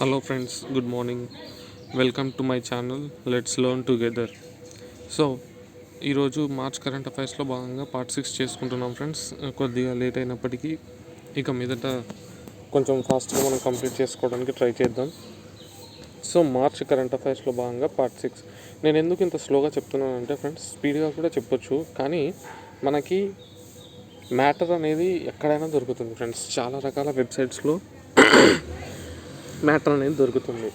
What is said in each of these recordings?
Hello friends, good morning. Welcome to my channel let's learn together. So ఈరోజు March current అఫైర్స్లో భాగంగా part 6 చేసుకుంటున్నాం friends. కొద్దిగా late అయినప్పటికీ ఇక మీదట కొంచెం ఫాస్ట్గా మనం కంప్లీట్ చేసుకోవడానికి ట్రై చేద్దాం. సో మార్చ్ కరెంట్ అఫైర్స్లో భాగంగా పార్ట్ 6. నేను ఎందుకు ఇంత స్లోగా చెప్తున్నానంటే ఫ్రెండ్స్, స్పీడ్గా కూడా చెప్పొచ్చు, కానీ మనకి మ్యాటర్ అనేది ఎక్కడైనా దొరుకుతుంది ఫ్రెండ్స్. చాలా రకాల వెబ్సైట్స్లో మ్యాటర్ అనేది దొరుకుతుంది.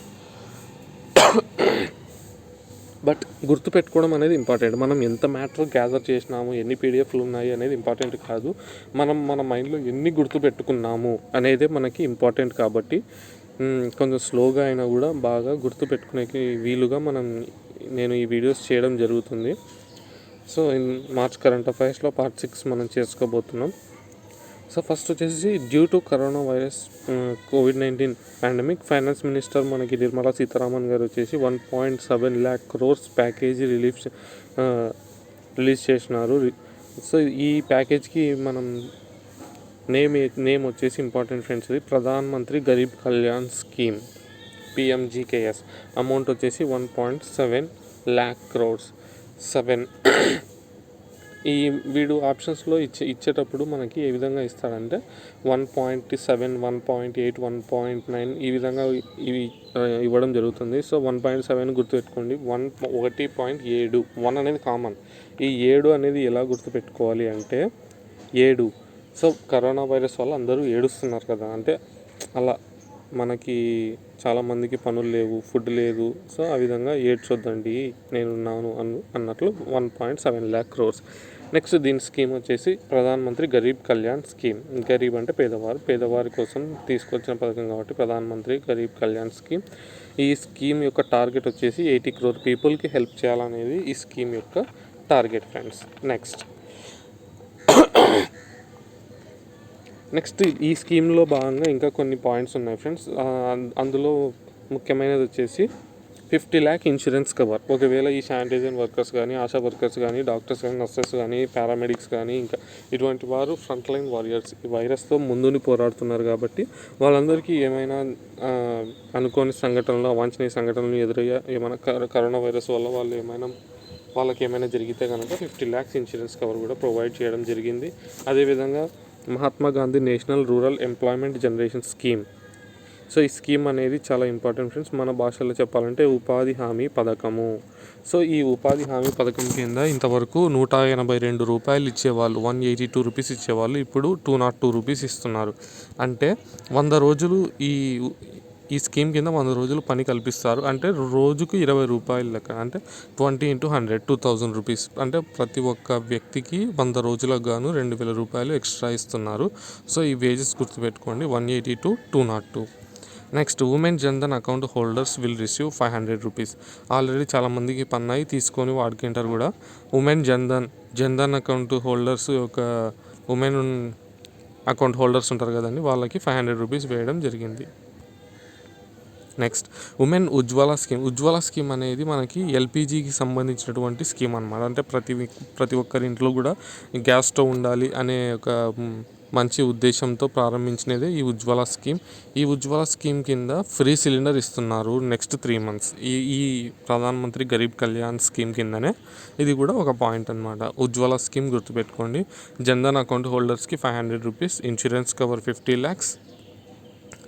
బట్ గుర్తుపెట్టుకోవడం అనేది ఇంపార్టెంట్. మనం ఎంత మ్యాటర్ గ్యాదర్ చేసినాము, ఎన్ని పీడిఎఫ్లు ఉన్నాయి అనేది ఇంపార్టెంట్ కాదు. మనం మన మైండ్లో ఎన్ని గుర్తుపెట్టుకున్నాము అనేది మనకి ఇంపార్టెంట్. కాబట్టి కొంచెం స్లోగా అయినా కూడా బాగా గుర్తుపెట్టుకునేకి వీలుగా నేను ఈ వీడియోస్ చేయడం జరుగుతుంది. సో మార్చ్ కరెంట్ అఫైర్స్లో పార్ట్ 6 మనం చేసుకోబోతున్నాం. సో ఫస్ట్ వచ్చేసి due to corona virus COVID-19 pandemic, finance minister మనకి నిర్మలా సీతారామన్ గారు వచ్చేసి 1.7 lakh crores ప్యాకేజీ రిలీజ్ చేసినారు. సో ఈ ప్యాకేజ్కి మనం నేమ్ వచ్చేసి ఇంపార్టెంట్ ఫ్రెండ్స్, ఇది Pradhan Mantri Garib Kalyan scheme, PMGKS. Amount వచ్చేసి 1.7 lakh crores. ఈ వీడు ఆప్షన్స్లో ఇచ్చేటప్పుడు మనకి ఏ విధంగా ఇస్తాడంటే 1.7, 1.8, 1.9 ఈ విధంగా ఇవి ఇవ్వడం జరుగుతుంది. సో 1.7 గుర్తుపెట్టుకోండి. 1.7 1 అనేది కామన్. ఈ 7 అనేది ఎలా గుర్తుపెట్టుకోవాలి అంటే 7. సో కరోనా వైరస్ వల్ల అందరూ ఏడుస్తున్నారు కదా, అంటే అలా మనకి చాలామందికి పనులు లేవు, ఫుడ్ లేదు. సో ఆ విధంగా ఏడ్చొద్దండి, నేనున్నాను అన్నట్లు 1.7 lakh crores. నెక్స్ట్ దీని స్కీమ్ వచ్చేసి ప్రధాన్ మంత్రి గరీబ్ కళ్యాణ్ స్కీమ్. గరీబ్ అంటే పేదవారి కోసం తీసుకొచ్చిన పథకం కాబట్టి ప్రధాన్ మంత్రి గరీబ్ కళ్యాణ్ స్కీమ్. ఈ స్కీమ్ యొక్క టార్గెట్ వచ్చేసి 80 crore పీపుల్కి హెల్ప్ చేయాలనేది ఈ స్కీమ్ యొక్క టార్గెట్ ఫ్రెండ్స్. నెక్స్ట్ ఈ స్కీమ్లో భాగంగా ఇంకా కొన్ని పాయింట్స్ ఉన్నాయి ఫ్రెండ్స్. అందులో ముఖ్యమైనది వచ్చేసి 50 lakh ఇన్సూరెన్స్ కవర్. ఒకవేళ ఈ శానిటైజర్ వర్కర్స్ కానీ, ఆశా వర్కర్స్ కానీ, డాక్టర్స్ కానీ, నర్సెస్ కానీ, పారామెడిక్స్ కానీ, ఇంకా ఇటువంటి వారు ఫ్రంట్ లైన్ వారియర్స్, ఈ వైరస్తో ముందుని పోరాడుతున్నారు కాబట్టి వాళ్ళందరికీ ఏమైనా అనుకోని సంఘటనలు, అవాంఛనీయ సంఘటనలు ఎదురయ్యా, ఏమైనా కరోనా వైరస్ వల్ల వాళ్ళకి ఏమైనా జరిగితే కనుక 50 lakhs ఇన్సూరెన్స్ కవర్ కూడా ప్రొవైడ్ చేయడం జరిగింది. అదేవిధంగా Mahatma Gandhi National Rural Employment Generation scheme. So ఈ స్కీమ్ అనేది చాలా ఇంపార్టెంట్ ఫ్రెండ్స్. మన భాషలో చెప్పాలంటే ఉపాధి హామీ పథకము. సో ఈ ఉపాధి హామీ పథకం కింద ఇంతవరకు 182 రూపాయలు ఇచ్చేవాళ్ళు, 182 రూపీస్ ఇచ్చేవాళ్ళు, ఇప్పుడు 202 రూపీస్ ఇస్తున్నారు. అంటే 100 రోజులు ఈ స్కీమ్ కింద 100 రోజులు పని కల్పిస్తారు. అంటే రోజుకు 20 రూపాయలు లెక్క, అంటే 20 × 100 2000 రూపీస్. అంటే ప్రతి ఒక్క వ్యక్తికి 100 రోజులకు గాను 2000 రూపాయలు ఎక్స్ట్రా ఇస్తున్నారు. సో ఈ వేజెస్ గుర్తుపెట్టుకోండి, 180 to 202. Next women Jan Dhan account holders will receive 500 rupees. Already చాలామందికి పన్నాయి, తీసుకొని వాడుకుంటారు కూడా. ఉమెన్ జన్ధన్ అకౌంట్ హోల్డర్స్ యొక్క ఉమెన్ అకౌంట్ హోల్డర్స్ ఉంటారు కదండి, వాళ్ళకి 500 రూపీస్ వేయడం జరిగింది. నెక్స్ట్ ఉమెన్ ఉజ్వల స్కీమ్ అనేది మనకి ఎల్పిజికి సంబంధించినటువంటి స్కీమ్ అనమాట. అంటే ప్రతి ఒక్కరి ఇంట్లో కూడా గ్యాస్ స్టవ్ ఉండాలి అనే ఒక మంచి ఉద్దేశంతో ప్రారంభించినదే ఈ ఉజ్వల స్కీమ్. ఈ ఉజ్వల స్కీమ్ కింద ఫ్రీ సిలిండర్ ఇస్తున్నారు నెక్స్ట్ 3 months. ఈ ప్రధాన్ మంత్రి గరీబ్ కళ్యాణ్ స్కీమ్ కిందనే ఇది కూడా ఒక పాయింట్ అనమాట. ఉజ్వల స్కీమ్ గుర్తుపెట్టుకోండి. జన్ధన్ అకౌంట్ హోల్డర్స్కి 500 rupees, insurance cover 50 lakhs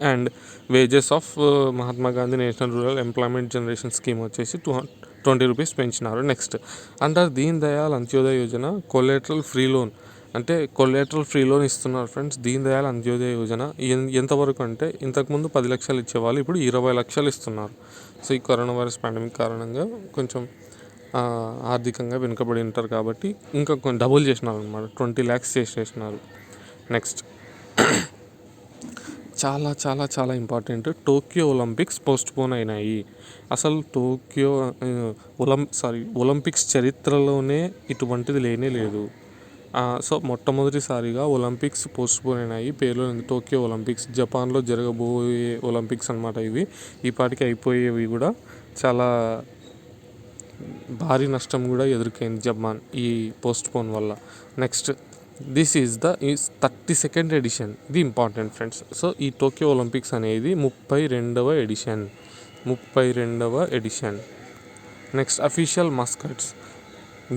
and wages of Mahatma Gandhi National Rural Employment Generation Scheme వచ్చేసి 20 రూపీస్ పెంచినారు. Next under Deen Dayal Antyodaya Yojana collateral free loan, అంటే కొలేటరల్ ఫ్రీ లోన్ ఇస్తున్నారు ఫ్రెండ్స్. దీన్ దయాళ్ అంత్యోదయ యోజన ఎంతవరకు అంటే ఇంతకుముందు 10 లక్షలు ఇచ్చేవాళ్ళు, ఇప్పుడు 20 లక్షలు ఇస్తున్నారు. సో ఈ కరోనా వైరస్ పాండమిక్ కారణంగా కొంచెం ఆర్థికంగా వెనుకబడి ఉంటారు కాబట్టి ఇంకా కొంచెం డబుల్ చేసినారు అనమాట, 20 lakhs చేసినారు. నెక్స్ట్ చాలా చాలా చాలా ఇంపార్టెంట్, టోక్యో ఒలింపిక్స్ పోస్ట్పోన్ అయినాయి. అసలు ఒలింపిక్స్ చరిత్రలోనే ఇటువంటిది లేనే లేదు. సో మొట్టమొదటిసారిగా ఒలింపిక్స్ పోస్ట్పోన్ అయినాయి. పేర్లో టోక్యో ఒలింపిక్స్, జపాన్లో జరగబోయే ఒలింపిక్స్ అనమాట ఇవి. ఈ పాటికి అయిపోయేవి కూడా. చాలా భారీ నష్టం కూడా ఎదుర్కొంది జపాన్ ఈ పోస్ట్పోన్ వల్ల. Next this is 32nd edition. ఇది ఇంపార్టెంట్ ఫ్రెండ్స్. సో ఈ టోక్యో ఒలింపిక్స్ అనేది 32వ ఎడిషన్. Next official mascots.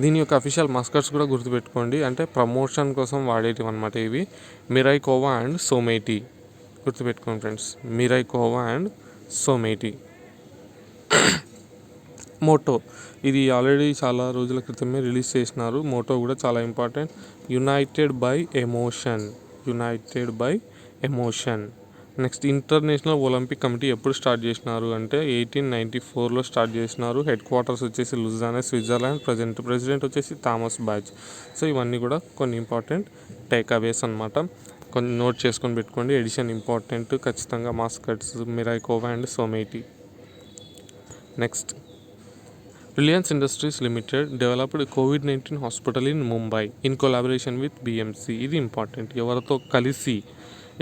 దీని యొక్క అఫీషియల్ మస్కట్స్ కూడా గుర్తుపెట్టుకోండి, అంటే ప్రమోషన్ కోసం వాడేటివి అనమాట ఇవి. మిరైకోవా అండ్ సోమేటి గుర్తుపెట్టుకోండి ఫ్రెండ్స్, మిరైకోవా అండ్ సోమేటి. మోటో, ఇది ఆల్రెడీ చాలా రోజుల క్రితమే రిలీజ్ చేసినారు. మోటో కూడా చాలా important. United by emotion. Next international Olympic committee ఎప్పుడు స్టార్ట్ చేసినారు అంటే 1894లో స్టార్ట్ చేసినారు. హెడ్ క్వార్టర్స్ వచ్చేసి లుజానా, స్విట్జర్లాండ్. ప్రెసిడెంట్ వచ్చేసి థామస్ బాచ్. సో ఇవన్నీ కూడా కొన్ని ఇంపార్టెంట్ టేక్అవేస్ అనమాట. కొన్ని నోట్ చేసుకొని పెట్టుకోండి. ఎడిషన్ ఇంపార్టెంట్ ఖచ్చితంగా. Mascots, Miraitowa and Someity. Next Reliance Industries Limited developed COVID-19 hospital in Mumbai in collaboration with BMC. ఇది ఇంపార్టెంట్. ఎవరితో కలిసి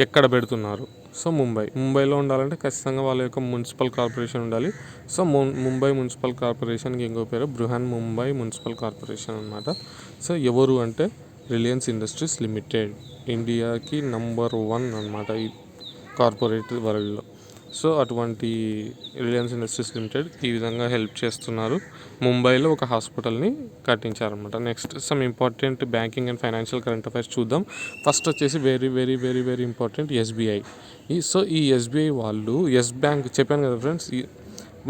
ఎక్కడ పెడుతున్నారు? సో ముంబైలో ఉండాలంటే ఖచ్చితంగా వాళ్ళ యొక్క మున్సిపల్ కార్పొరేషన్ ఉండాలి. సో ముంబై మున్సిపల్ కార్పొరేషన్కి ఇంకో పేరు బృహన్ ముంబై మున్సిపల్ కార్పొరేషన్ అనమాట. సో ఎవరు అంటే రిలయన్స్ ఇండస్ట్రీస్ లిమిటెడ్. ఇండియాకి నంబర్ 1 అనమాట ఈ కార్పొరేట్ వరల్డ్లో. సో అటువంటి రిలయన్స్ ఇండస్ట్రీస్ లిమిటెడ్ ఈ విధంగా హెల్ప్ చేస్తున్నారు. ముంబైలో ఒక హాస్పిటల్ని కట్టించారనమాట. Next some important banking and financial current affairs చూద్దాం. ఫస్ట్ వచ్చేసి very very very very important SBI. So ఈ SBI వాళ్ళు ఎస్ బ్యాంక్ చెప్పాను కదా ఫ్రెండ్స్,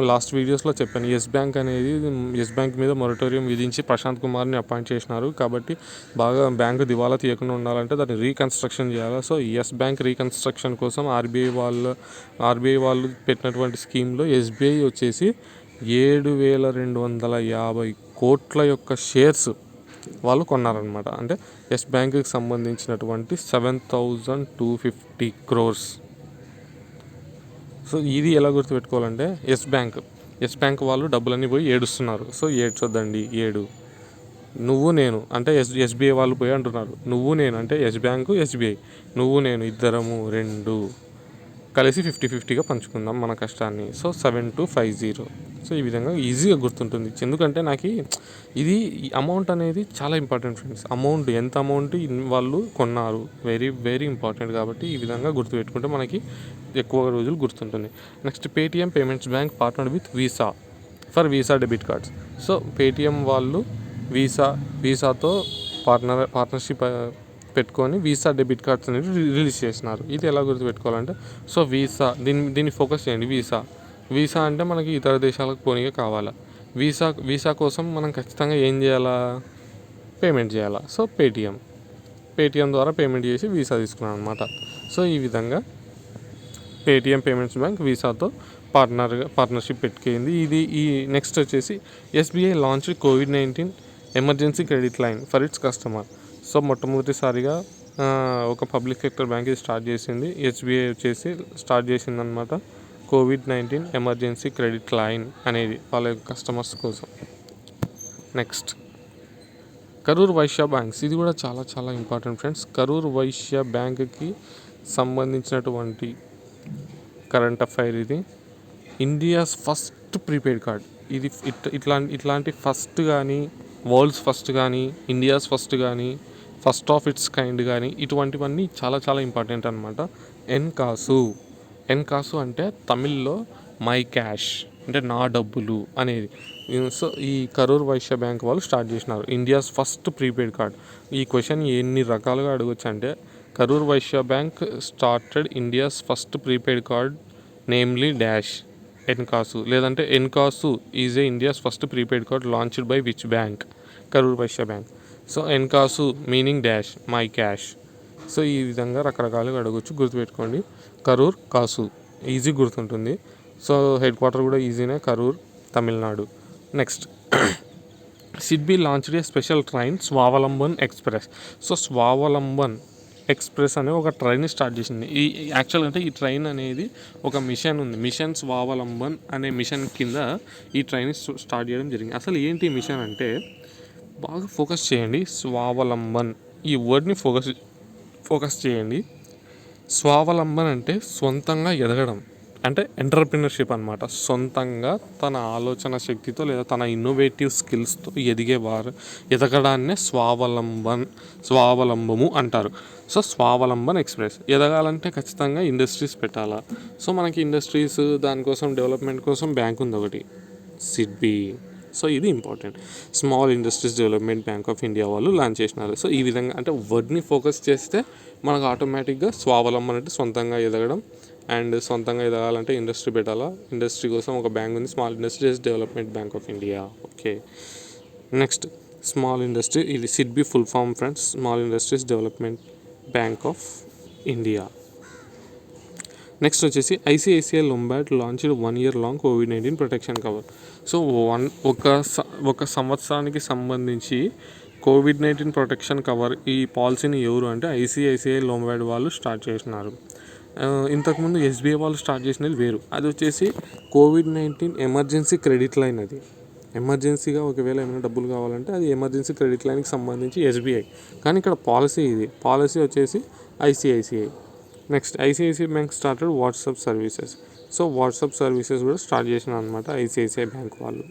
లాస్ట్ వీడియోస్లో చెప్పాను. ఎస్ బ్యాంక్ మీద మొరటోరియం విధించి ప్రశాంత్ కుమార్ని అపాయింట్ చేసినారు. కాబట్టి బాగా బ్యాంకు దివాలా తీయకుండా ఉండాలంటే దాన్ని రీకన్స్ట్రక్షన్ చేయాలి. సో ఎస్ బ్యాంక్ రీకన్స్ట్రక్షన్ కోసం ఆర్బీఐ వాళ్ళు పెట్టినటువంటి స్కీమ్లో SBI వచ్చేసి 7,250 కోట్ల యొక్క షేర్స్ వాళ్ళు కొన్నారనమాట. అంటే ఎస్ బ్యాంక్కి సంబంధించినటువంటి 7,250 crores. సో ఇది ఎలా గుర్తుపెట్టుకోవాలంటే ఎస్ బ్యాంక్ వాళ్ళు డబ్బులన్నీ పోయి ఏడుస్తున్నారు. సో ఏడ్చొద్దండి, నువ్వు నేను అంటే SBI వాళ్ళు పోయి అంటున్నారు, నువ్వు నేను అంటే ఎస్ బ్యాంకు SBI, నువ్వు నేను ఇద్దరము 2 కలిసి 50-50గా పంచుకుందాం మన కష్టాన్ని. సో 7,250. సో ఈ విధంగా ఈజీగా గుర్తుంటుంది. ఎందుకంటే నాకు ఇది అమౌంట్ అనేది చాలా ఇంపార్టెంట్ ఫ్రెండ్స్. ఎంత అమౌంట్ వాళ్ళు కొన్నారు వెరీ వెరీ ఇంపార్టెంట్. కాబట్టి ఈ విధంగా గుర్తుపెట్టుకుంటే మనకి ఎక్కువ రోజులు గుర్తుంటుంది. Next Paytm payments bank partnered with visa for visa debit cards. So Paytm వాళ్ళు వీసాతో పార్ట్నర్షిప్ పెట్టుకొని వీసా డెబిట్ కార్డ్స్ అనేది రిలీజ్ చేసినారు. ఇది ఎలా గుర్తుపెట్టుకోవాలంటే సో దీన్ని ఫోకస్ చేయండి. వీసా అంటే మనకి ఇతర దేశాలకు పోనీగా కావాలా. వీసా కోసం మనం ఖచ్చితంగా ఏం చేయాలా? పేమెంట్ చేయాలా. సో పేటిఎం ద్వారా పేమెంట్ చేసి వీసా తీసుకున్నాను అనమాట. సో ఈ విధంగా పేటిఎం పేమెంట్స్ బ్యాంక్ వీసాతో పార్ట్నర్షిప్ పెట్టుకుంది. ఈ నెక్స్ట్ వచ్చేసి SBI launch COVID-19 emergency credit line for its customer. So మొట్టమొదటిసారిగా ఒక పబ్లిక్ సెక్టర్ బ్యాంక్ ఇది స్టార్ట్ చేసింది. SBI వచ్చేసి స్టార్ట్ చేసిందనమాట COVID-19 ఎమర్జెన్సీ క్రెడిట్ లైన్ అనేది వాళ్ళ కస్టమర్స్ కోసం. Next Karur Vysya banks. ఇది కూడా చాలా చాలా ఇంపార్టెంట్ ఫ్రెండ్స్. కరూర్ వైశ్య బ్యాంక్కి సంబంధించినటువంటి కరెంట్ అఫైర్ ఇది. India's first prepaid card. ఇది ఇట్లాంటి ఫస్ట్ కానీ, వరల్డ్స్ ఫస్ట్ కానీ, ఇండియాస్ ఫస్ట్ కానీ, ఫస్ట్ ఆఫ్ ఇట్స్ కైండ్ కానీ, ఇటువంటివన్నీ చాలా చాలా ఇంపార్టెంట్ అనమాట. ఎన్కాసు అంటే తమిళ్లో మై క్యాష్ అంటే నా డబ్బులు అనేది. సో ఈ కరూర్ వైశ్య బ్యాంక్ వాళ్ళు స్టార్ట్ చేసినారు ఇండియాస్ ఫస్ట్ ప్రీపెయిడ్ కార్డ్. ఈ క్వశ్చన్ ఎన్ని రకాలుగా అడగచ్చు అంటే Karur Vysya bank started India's first prepaid card namely dash Enkasu, లేదంటే Enkasu is a India's first prepaid card launched by which bank? Karur Vysya bank. So Enkasu meaning dash my cash. So ఈ విధంగా రకరకాలుగా అడగచ్చు, గుర్తుపెట్టుకోండి. కరూర్ కాసు ఈజీ గుర్తుంటుంది. సో హెడ్ క్వార్టర్ కూడా ఈజీనే, Karur Tamil Nadu. Next SIDBI launched a special train Swavlamban express. So Swavlamban express అనే ఒక ట్రైన్ స్టార్ట్ చేసింది. యాక్చువల్ అంటే ఈ ట్రైన్ అనేది ఒక మిషన్ ఉంది. మిషన్ స్వావలంబన్ అనే మిషన్ కింద ఈ ట్రైన్ స్టార్ట్ చేయడం జరిగింది. అసలు ఏంటి మిషన్ అంటే బాగా ఫోకస్ చేయండి. స్వావలంబన్ ఈ వర్డ్ని ఫోకస్ చేయండి. స్వావలంబన్ అంటే సొంతంగా ఎదగడం, అంటే ఎంటర్‌ప్రెన్యూర్‌షిప్ అనమాట. సొంతంగా తన ఆలోచన శక్తితో లేదా తన ఇన్నోవేటివ్ స్కిల్స్‌తో ఎదగడాన్నే స్వావలంబము అంటారు. So, Swavalamban Express. ఎదగాలంటే ఖచ్చితంగా ఇండస్ట్రీస్ పెట్టాలా. సో, మనకి ఇండస్ట్రీస్ దానికోసం డెవలప్‌మెంట్ కోసం బ్యాంక్ ఉంది ఒకటి, సిడ్బీ. సో, ఇది important. Small industries development bank of India వాళ్ళు లాంచ్ చేసినారు. సో, ఈ విధంగా అంటే వర్డ్‌ని ఫోకస్ చేస్తే మనకు ఆటోమేటిక్గా స్వావలంబన అంటే సొంతంగా ఎదగడం. అండ్ సొంతంగా ఎదగాలంటే ఇండస్ట్రీ పెట్టాలా. ఇండస్ట్రీ కోసం ఒక బ్యాంక్ ఉంది, Small Industries Development Bank of India. Okay, next small industry, ఇది SIDBI full form friends, Small Industries Development Bank of India. Next వచ్చేసి ICICI Lombard launched 1 year long COVID-19 protection cover. So ఒక సంవత్సరానికి సంబంధించి COVID-19 protection cover ఈ పాలసీని ఎవరు అంటే ICICI Lombard వాళ్ళు స్టార్ట్ చేసినారు. ఇంతకుముందు ఎస్బీఐ వాళ్ళు స్టార్ట్ చేసినది వేరు. అది వచ్చేసి COVID-19 ఎమర్జెన్సీ క్రెడిట్ లైన్. అది ఎమర్జెన్సీగా ఒకవేళ ఏమైనా డబ్బులు కావాలంటే అది ఎమర్జెన్సీ క్రెడిట్ లైన్కి సంబంధించి ఎస్బీఐ. కానీ ఇక్కడ పాలసీ వచ్చేసి ICICI. Next ICICI bank started WhatsApp services. So WhatsApp services కూడా స్టార్ట్ చేసిన అనమాట ఐసిఐసిఐ బ్యాంక్ వాళ్ళు.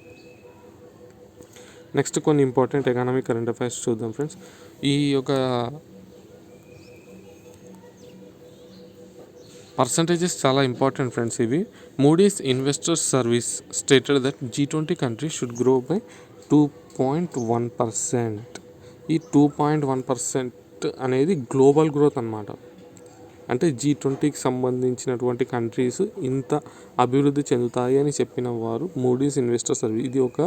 నెక్స్ట్ కొన్ని ఇంపార్టెంట్ ఎకనామిక్ కరెంట్ అఫైర్స్ చూద్దాం ఫ్రెండ్స్. ఈ యొక్క పర్సంటేజెస్ చాలా ఇంపార్టెంట్ ఫ్రెండ్స్ ఇవి. Moody's investors service stated that G20 countries should grow by 2.1%. ఈ 2.1% అనేది గ్లోబల్ గ్రోత్ అన్నమాట. అంటే G20కి సంబంధించినటువంటి కంట్రీస్ ఇంత అభివృద్ధి చెందుతాయి అని చెప్పిన వారు మూడీస్ ఇన్వెస్టర్ సర్వీస్. ఇది ఒక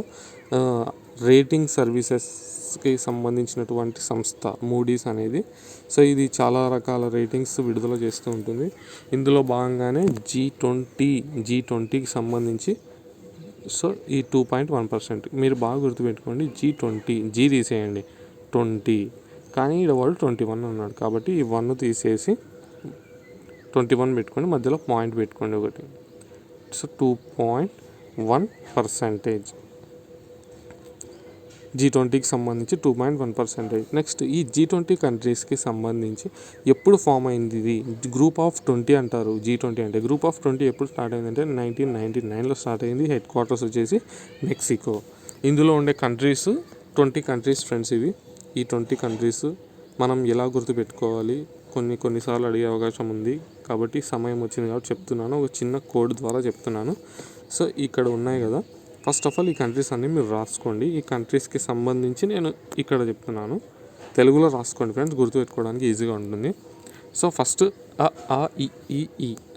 రేటింగ్ సర్వీసెస్కి సంబంధించినటువంటి సంస్థ మూడీస్ అనేది. సో ఇది చాలా రకాల రేటింగ్స్ విడుదల చేస్తూ ఉంటుంది. ఇందులో భాగంగానే G20కి సంబంధించి సో ఈ 2.1% మీరు బాగా గుర్తుపెట్టుకోండి. G20 జీ తీసేయండి, 20 కానీ ఇక్కడ వాడు 21 అన్నాడు కాబట్టి ఈ 1 తీసేసి 21 పెట్టుకోండి, మధ్యలో పాయింట్ పెట్టుకోండి ఒకటి. సో 2.1% G20కి సంబంధించి 2.1%. నెక్స్ట్ ఈ G20 కంట్రీస్కి సంబంధించి ఎప్పుడు ఫామ్ అయింది ఇది? గ్రూప్ ఆఫ్ 20 అంటారు. G20 అంటే గ్రూప్ ఆఫ్ 20 ఎప్పుడు స్టార్ట్ అయిందంటే 1999లో స్టార్ట్ అయింది. హెడ్ క్వార్టర్స్ వచ్చేసి మెక్సికో. ఇందులో ఉండే కంట్రీస్ 20 కంట్రీస్ ఫ్రెండ్స్ ఇవి. ఈ 20 కంట్రీస్ మనం ఎలా గుర్తుపెట్టుకోవాలి కొన్నిసార్లు అడిగే అవకాశం ఉంది కాబట్టి సమయం వచ్చింది కాబట్టి చెప్తున్నాను, ఒక చిన్న కోడ్ ద్వారా చెప్తున్నాను. సో ఇక్కడ ఉన్నాయి కదా, ఫస్ట్ ఆఫ్ ఆల్ ఈ కంట్రీస్ అన్నీ మీరు రాసుకోండి. ఈ కంట్రీస్కి సంబంధించి నేను ఇక్కడ చెప్తున్నాను, తెలుగులో రాసుకోండి ఫ్రెండ్స్, గుర్తుపెట్టుకోవడానికి ఈజీగా ఉంటుంది. సో ఫస్ట్ ఈ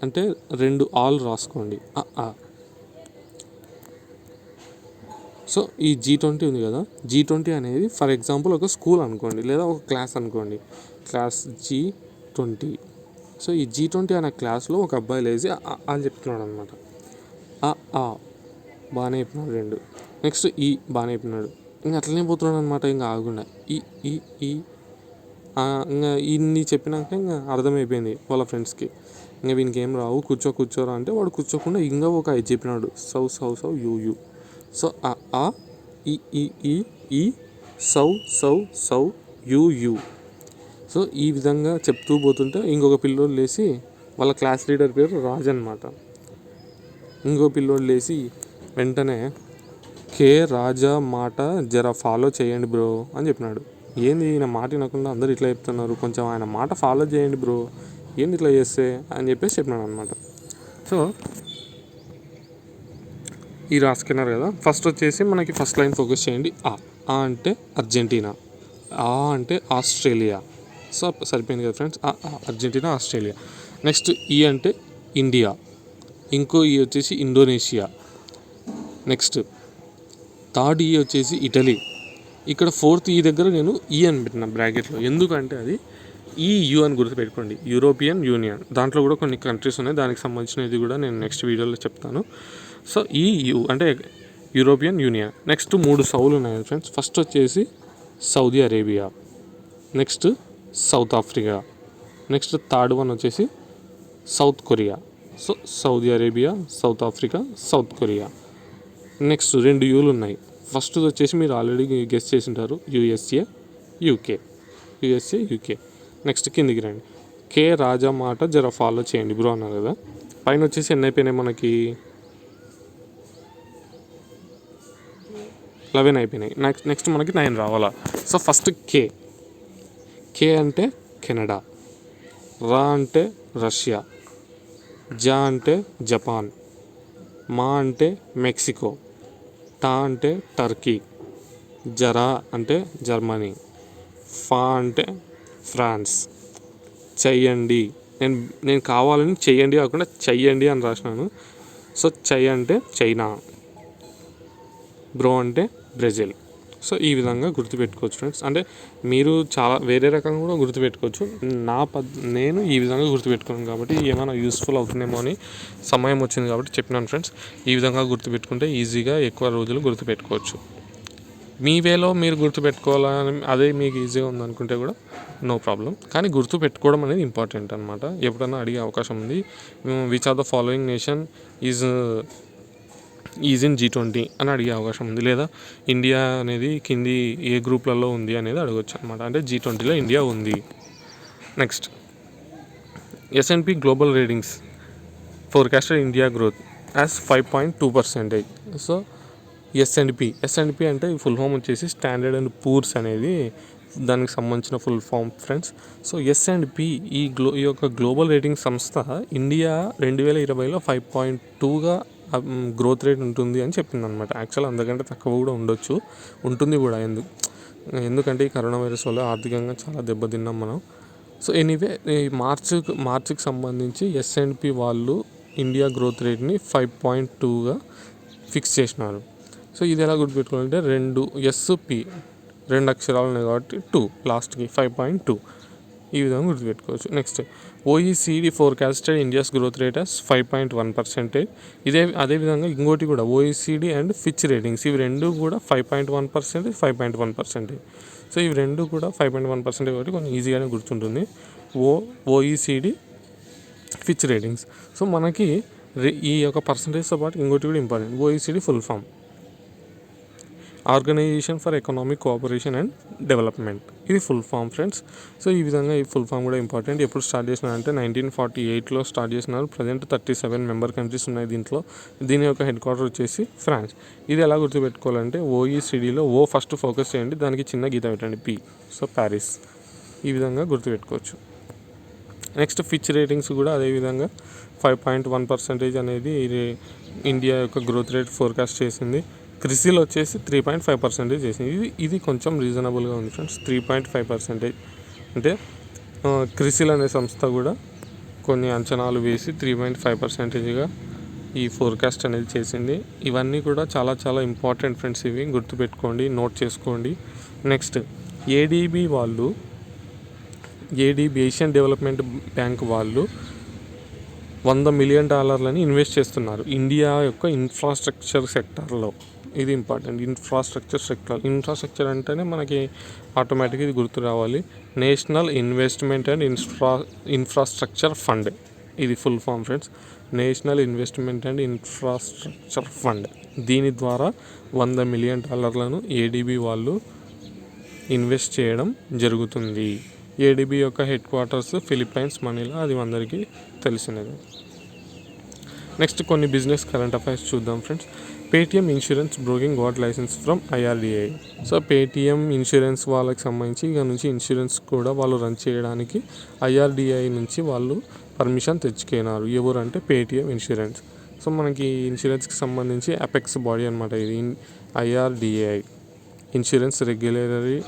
అంటే 2 ఆల్ రాసుకోండి. సో ఈ G20 ఉంది కదా, G20 అనేది ఫర్ ఎగ్జాంపుల్ ఒక స్కూల్ అనుకోండి లేదా ఒక క్లాస్ అనుకోండి, క్లాస్ G20. సో ఈ G20 అనే క్లాస్లో ఒక అబ్బాయి లేచి అని చెప్తున్నాడు అనమాట. బాగానే చెప్పినాడు 2. నెక్స్ట్ ఈ బాగానే చెప్పినాడు, ఇంకా అట్లనే పోతున్నాడు అనమాట, ఇంకా ఆగకుండా ఈ ఇంకా ఇన్ని చెప్పినాక ఇంకా అర్థమైపోయింది వాళ్ళ ఫ్రెండ్స్కి, ఇంకా వీనికి ఏం రావు, కూర్చోరా అంటే వాడు కూర్చోకుండా ఇంకా ఒక 5 చెప్పినాడు, సౌ యు. సో ఈ సౌ యు. సో ఈ విధంగా చెప్తూ పోతుంటే ఇంకొక పిల్లోడు లేచి, వాళ్ళ క్లాస్ లీడర్ పేరు రాజ్ అనమాట, ఇంకో పిల్లోడు లేచి వెంటనే కే రాజా మాట జర ఫాలో చేయండి బ్రో అని చెప్పినాడు. ఏంది ఈయన మాట వినకుండా అందరు ఇట్లా చెప్తున్నారు, కొంచెం ఆయన మాట ఫాలో చేయండి బ్రో, ఏంది ఇట్లా చేస్తే అని చెప్పేసి చెప్పినాడు అనమాట. సో ఈ రాసుకున్నారు కదా, ఫస్ట్ వచ్చేసి మనకి ఫస్ట్ లైన్ ఫోకస్ చేయండి. ఆ అంటే అర్జెంటీనా, ఆ అంటే ఆస్ట్రేలియా. సో సరిపోయింది కదా ఫ్రెండ్స్, అర్జెంటీనా ఆస్ట్రేలియా. నెక్స్ట్ ఈ అంటే ఇండియా, ఇంకో ఈ వచ్చేసి ఇండోనేషియా. నెక్స్ట్ థర్డ్ ఈ వచ్చేసి ఇటలీ. ఇక్కడ ఫోర్త్ ఈ దగ్గర నేను ఈ అని పెట్టిన బ్రాకెట్లో, ఎందుకంటే అది EU అని గుర్తుపెట్టుకోండి, యూరోపియన్ యూనియన్. దాంట్లో కూడా కొన్ని కంట్రీస్ ఉన్నాయి, దానికి సంబంధించినది కూడా నేను నెక్స్ట్ వీడియోలో చెప్తాను. సో EU అంటే యూరోపియన్ యూనియన్. నెక్స్ట్ 3 సౌలు ఉన్నాయి ఫ్రెండ్స్. ఫస్ట్ వచ్చేసి Saudi Arabia, next South Africa, next third one వచ్చేసి South Korea. So Saudi Arabia, South Africa, South Korea. Next 2 యూలు ఉన్నాయి. ఫస్ట్ వచ్చేసి మీరు ఆల్రెడీ గెస్ చేసి ఉంటారు, USA UK. నెక్స్ట్ కిందికి రండి, కే రాజా మాట జర ఫాలో చేయండి బ్రో అన్నారు కదా. పైన వచ్చేసి ఎన్ని అయిపోయినాయి మనకి 11 అయిపోయినాయి. నెక్స్ట్ మనకి 9 రావాలా. సో ఫస్ట్ కే అంటే కెనడా, రా అంటే రష్యా, జా అంటే జపాన్, మా అంటే మెక్సికో, టా అంటే టర్కీ, జరా అంటే జర్మనీ, ఫా అంటే ఫ్రాన్స్, చెయ్యండి నేను కావాలని చెయ్యండి కాకుండా చెయ్యండి అని రాసినాను. సో చెయ్యి అంటే చైనా, బ్రో అంటే బ్రెజిల్. సో ఈ విధంగా గుర్తుపెట్టుకోవచ్చు ఫ్రెండ్స్. అంటే మీరు చాలా వేరే రకంగా కూడా గుర్తుపెట్టుకోవచ్చు. నేను ఈ విధంగా గుర్తుపెట్టుకున్నాను కాబట్టి ఏమైనా యూస్ఫుల్ అవుతుందేమో అని సమయం వచ్చింది కాబట్టి చెప్పినాను ఫ్రెండ్స్. ఈ విధంగా గుర్తుపెట్టుకుంటే ఈజీగా ఎక్కువ రోజులు గుర్తుపెట్టుకోవచ్చు. మీ వేలో మీరు గుర్తుపెట్టుకోవాలని అదే మీకు ఈజీగా ఉందనుకుంటే కూడా నో ప్రాబ్లం. కానీ గుర్తుపెట్టుకోవడం అనేది ఇంపార్టెంట్ అనమాట. ఎప్పుడన్నా అడిగే అవకాశం ఉంది. Which are the following nation is in G20 అని అడిగే అవకాశం ఉంది. లేదా ఇండియా అనేది కింది ఏ గ్రూప్లలో ఉంది అనేది అడగచ్చు అనమాట. అంటే G20లో ఇండియా ఉంది. Next S&P global ratings forecasted India growth as 5.2%. So S&P అంటే ఫుల్ ఫామ్ వచ్చేసి స్టాండర్డ్ అండ్ పూర్స్ అనేది దానికి సంబంధించిన full form friends. So S&P ఈ యొక్క గ్లోబల్ రేటింగ్ సంస్థ ఇండియా 2020లో 5.2గా గ్రోత్ రేట్ ఉంటుంది అని చెప్పింది అనమాట. యాక్చువల్ అంతకంటే తక్కువ కూడా ఉంటుంది కూడా. ఎందుకంటే ఈ కరోనా వైరస్ వల్ల ఆర్థికంగా చాలా దెబ్బతిన్నాం మనం. సో ఎనీవే మార్చికి సంబంధించి S&P వాళ్ళు ఇండియా గ్రోత్ రేట్ని 5.2గా ఫిక్స్ చేసినారు. సో ఇది ఎలా గుర్తుపెట్టుకోవాలంటే 2 రెండు అక్షరాలు ఉన్నాయి కాబట్టి 2 లాస్ట్కి 5.2 ఈ విధంగా గుర్తుపెట్టుకోవచ్చు. Next OECD forecasted India's growth rate as 5.1%. అదేవిధంగా ఇంకోటి కూడా OECD అండ్ ఫిచ్ రేటింగ్స్ ఇవి రెండు కూడా 5.1%. సో ఇవి రెండు కూడా 5.1% కాబట్టి కొంచెం ఈజీగానే గుర్తుంటుంది. OECD Fitch ratings. సో మనకి ఈ యొక్క పర్సంటేజ్తో పాటు ఇంకోటి కూడా important. OECD full form organisation for economic cooperation and development. ఇది ఫుల్ ఫామ్ ఫ్రెండ్స్. సో ఈ విధంగా ఈ ఫుల్ ఫామ్ కూడా ఇంపార్టెంట్. ఎప్పుడు స్టార్ట్ చేసినారంటే 1948లో స్టార్ట్ చేసినారు. ప్రజెంట్ 37 మెంబర్ కంట్రీస్ ఉన్నాయి దీంట్లో. దీని యొక్క హెడ్ క్వార్టర్ వచ్చేసి ఫ్రాన్స్. ఇది ఎలా గుర్తుపెట్టుకోవాలంటే OECDలో ఫస్ట్ ఫోకస్ చేయండి, దానికి చిన్న గీత పెట్టండి P. So Paris. ఈ విధంగా గుర్తుపెట్టుకోవచ్చు. నెక్స్ట్ ఫిచ్ రేటింగ్స్ కూడా అదేవిధంగా 5.1% అనేది ఇండియా యొక్క గ్రోత్ రేట్ ఫోర్కాస్ట్ చేసింది. క్రిసిల్ వచ్చేసి 3.5% చేసింది. ఇది కొంచెం రీజనబుల్గా ఉంది ఫ్రెండ్స్. 3.5% అంటే క్రిసిల్ అనే సంస్థ కూడా కొన్ని అంచనాలు వేసి 3.5%గా ఈ ఫోర్కాస్ట్ అనేది చేసింది. ఇవన్నీ కూడా చాలా చాలా ఇంపార్టెంట్ ఫ్రెండ్స్. ఇవి గుర్తుపెట్టుకోండి, నోట్ చేసుకోండి. Next ADB Asian development bank వాళ్ళు $100 మిలియన్ ఇన్వెస్ట్ చేస్తున్నారు ఇండియా యొక్క ఇన్ఫ్రాస్ట్రక్చర్ సెక్టార్లో. ఇది ఇంపార్టెంట్. ఇన్ఫ్రాస్ట్రక్చర్ అంటేనే మనకి ఆటోమేటిక్గా ఇది గుర్తు రావాలి. National Investment and Infrastructure Fund. ఇది full form friends. National Investment and Infrastructure Fund. దీని ద్వారా $100 మిలియన్ ADB వాళ్ళు ఇన్వెస్ట్ చేయడం జరుగుతుంది. ADB యొక్క హెడ్ క్వార్టర్స్ ఫిలిప్పైన్స్, మనీలా. అది అందరికీ తెలిసినది. నెక్స్ట్ కొన్ని బిజినెస్ కరెంట్ అఫైర్స్ చూద్దాం friends. Paytm insurance broking got licence from IRDAI. So Paytm insurance వాళ్ళకి సంబంధించి ఇక నుంచి ఇన్సూరెన్స్ కూడా వాళ్ళు రన్ చేయడానికి IRDAI నుంచి వాళ్ళు పర్మిషన్ తెచ్చుకున్నారు. ఎవరంటే పేటిఎం ఇన్సూరెన్స్. సో మనకి ఇన్సూరెన్స్కి సంబంధించి అపెక్స్ బాడీ అనమాట ఇది. IRDAI insurance regulatory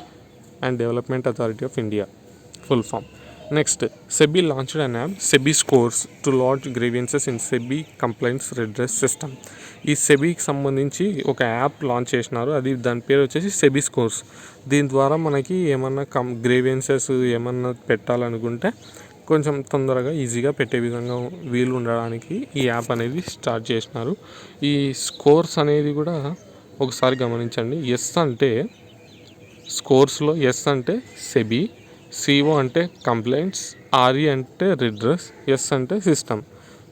and development authority of India full form. Next SEBI launched an app, SEBI Scores, to lodge grievances in SEBI Complaints Redress System. ఈ సెబీకి సంబంధించి ఒక app launch చేసినారు. దాని పేరు వచ్చేసి SEBI Scores. దీని ద్వారా మనకి ఏమన్నా గ్రీవెన్సెస్ ఏమన్నా పెట్టాలనుకుంటే కొంచెం తొందరగా ఈజీగా పెట్టే విధంగా వీలు ఉండడానికి ఈ యాప్ అనేది స్టార్ట్ చేసినారు. ఈ స్కోర్స్ అనేది కూడా ఒకసారి గమనించండి. స్కోర్స్లో S అంటే SEBI, CO అంటే కంప్లైంట్స్, RE అంటే రిడ్రెస్, S అంటే సిస్టమ్.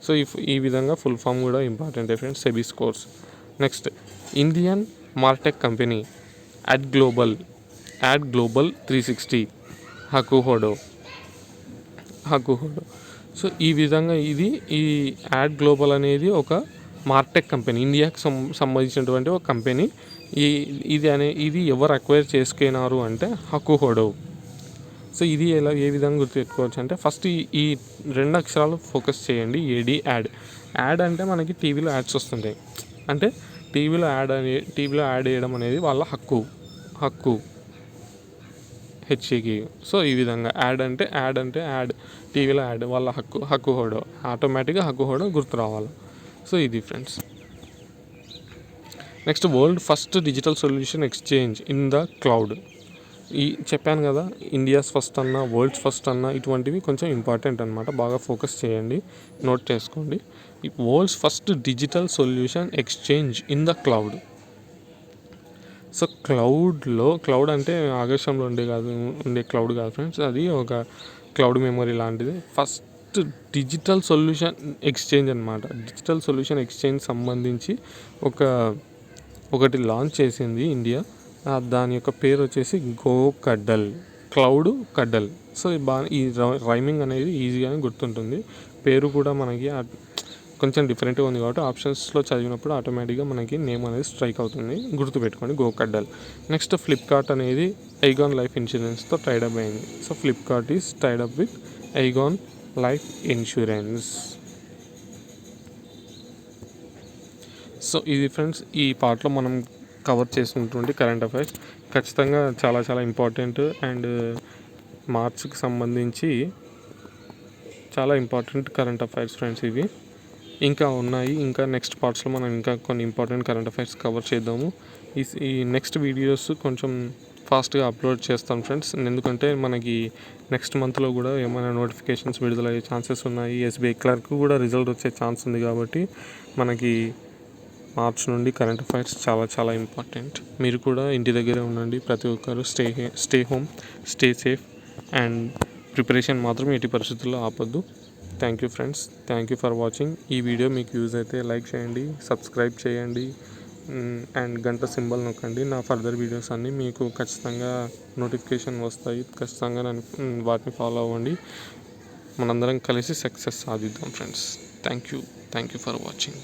సో ఈ విధంగా ఫుల్ ఫామ్ కూడా important friends. SEBI scores. Next Indian martech company ad global 360 Hakuhodo. So ఈ విధంగా ఈ యాడ్ గ్లోబల్ అనేది ఒక మార్టెక్ కంపెనీ, ఇండియాకి సంబంధించినటువంటి ఒక కంపెనీ. ఇది ఎవరు అక్వైర్ చేసుకున్నారు అంటే హకుహోడో. సో ఇది ఏ విధంగా గుర్తుపెట్టుకోవచ్చు అంటే ఫస్ట్ ఈ 2 అక్షరాలు ఫోకస్ చేయండి. యాడ్ అంటే మనకి టీవీలో యాడ్స్ వస్తుంటాయి, అంటే టీవీలో యాడ్ చేయడం అనేది వాళ్ళ హక్కు హెచ్ఈకి. సో ఈ విధంగా యాడ్ టీవీలో యాడ్ వాళ్ళ హకుహోడో, ఆటోమేటిక్గా హకుహోడో గుర్తు రావాలి. సో ఇది friends. Next, world first digital solution exchange in the cloud. చెప్పాను కదా, ఇండియాస్ ఫస్ట్ అన్నా వరల్డ్స్ ఫస్ట్ అన్నా ఇటువంటివి కొంచెం ఇంపార్టెంట్ అనమాట, బాగా ఫోకస్ చేయండి, నోట్ చేసుకోండి. World's first digital solution exchange in the cloud. So cloud అంటే ఆకాశంలో ఉండే క్లౌడ్ కాదు ఫ్రెండ్స్, అది ఒక క్లౌడ్ మెమరీ లాంటిది. ఫస్ట్ డిజిటల్ సొల్యూషన్ ఎక్స్చేంజ్ అనమాట. డిజిటల్ సొల్యూషన్ ఎక్స్చేంజ్ సంబంధించి ఒకటి లాంచ్ చేసింది ఇండియా. దాని యొక్క పేరు వచ్చేసి క్లౌడ్ కడ్డల్. సో ఈ రైమింగ్ అనేది ఈజీగానే గుర్తుంటుంది. పేరు కూడా మనకి కొంచెం డిఫరెంట్గా ఉంది కాబట్టి ఆప్షన్స్లో చదివినప్పుడు ఆటోమేటిక్గా మనకి నేమ్ అనేది స్ట్రైక్ అవుతుంది, గుర్తుపెట్టుకోండి, గోకడ్డల్. నెక్స్ట్, ఫ్లిప్కార్ట్ అనేది ఐగాన్ లైఫ్ ఇన్సూరెన్స్తో టైడప్ అయింది. So Flipkart is tied up with Aegon life insurance. So ఇది ఫ్రెండ్స్, ఈ పార్ట్లో మనం కవర్ చేసుకుంటుంది కరెంట్ అఫైర్స్. ఖచ్చితంగా చాలా చాలా ఇంపార్టెంట్ అండ్ మార్చ్కి సంబంధించి చాలా ఇంపార్టెంట్ కరెంట్ అఫైర్స్ ఫ్రెండ్స్. ఇవి ఇంకా ఉన్నాయి, ఇంకా నెక్స్ట్ పార్ట్స్లో మనం ఇంకా కొన్ని ఇంపార్టెంట్ కరెంట్ అఫైర్స్ కవర్ చేద్దాము. ఈ నెక్స్ట్ వీడియోస్ కొంచెం ఫాస్ట్గా అప్లోడ్ చేస్తాం ఫ్రెండ్స్, ఎందుకంటే మనకి నెక్స్ట్ మంత్లో కూడా ఏమైనా నోటిఫికేషన్స్ విడుదలయ్యే ఛాన్సెస్ ఉన్నాయి. ఎస్బీఐ క్లర్క్ కూడా రిజల్ట్ వచ్చే ఛాన్స్ ఉంది కాబట్టి మనకి మార్చ్ నుండి కరెంట్ అఫైర్స్ చాలా చాలా ఇంపార్టెంట్. మీరు కూడా ఇంటి దగ్గరే ఉండండి, ప్రతి ఒక్కరు stay home, stay safe and preparation మాత్రం ఎట్టి పరిస్థితుల్లో ఆపొద్దు. Thank you friends, thank you for watching. ఈ వీడియో మీకు యూజ్ అయితే లైక్ చేయండి, సబ్స్క్రైబ్ చేయండి అండ్ గంట సింబల్ నొక్కండి. నా ఫర్దర్ వీడియోస్ అన్నీ మీకు ఖచ్చితంగా నోటిఫికేషన్ వస్తాయి, ఖచ్చితంగా వాటిని ఫాలో అవ్వండి. మనందరం కలిసి సక్సెస్ సాధిద్దాం friends. Thank you for watching.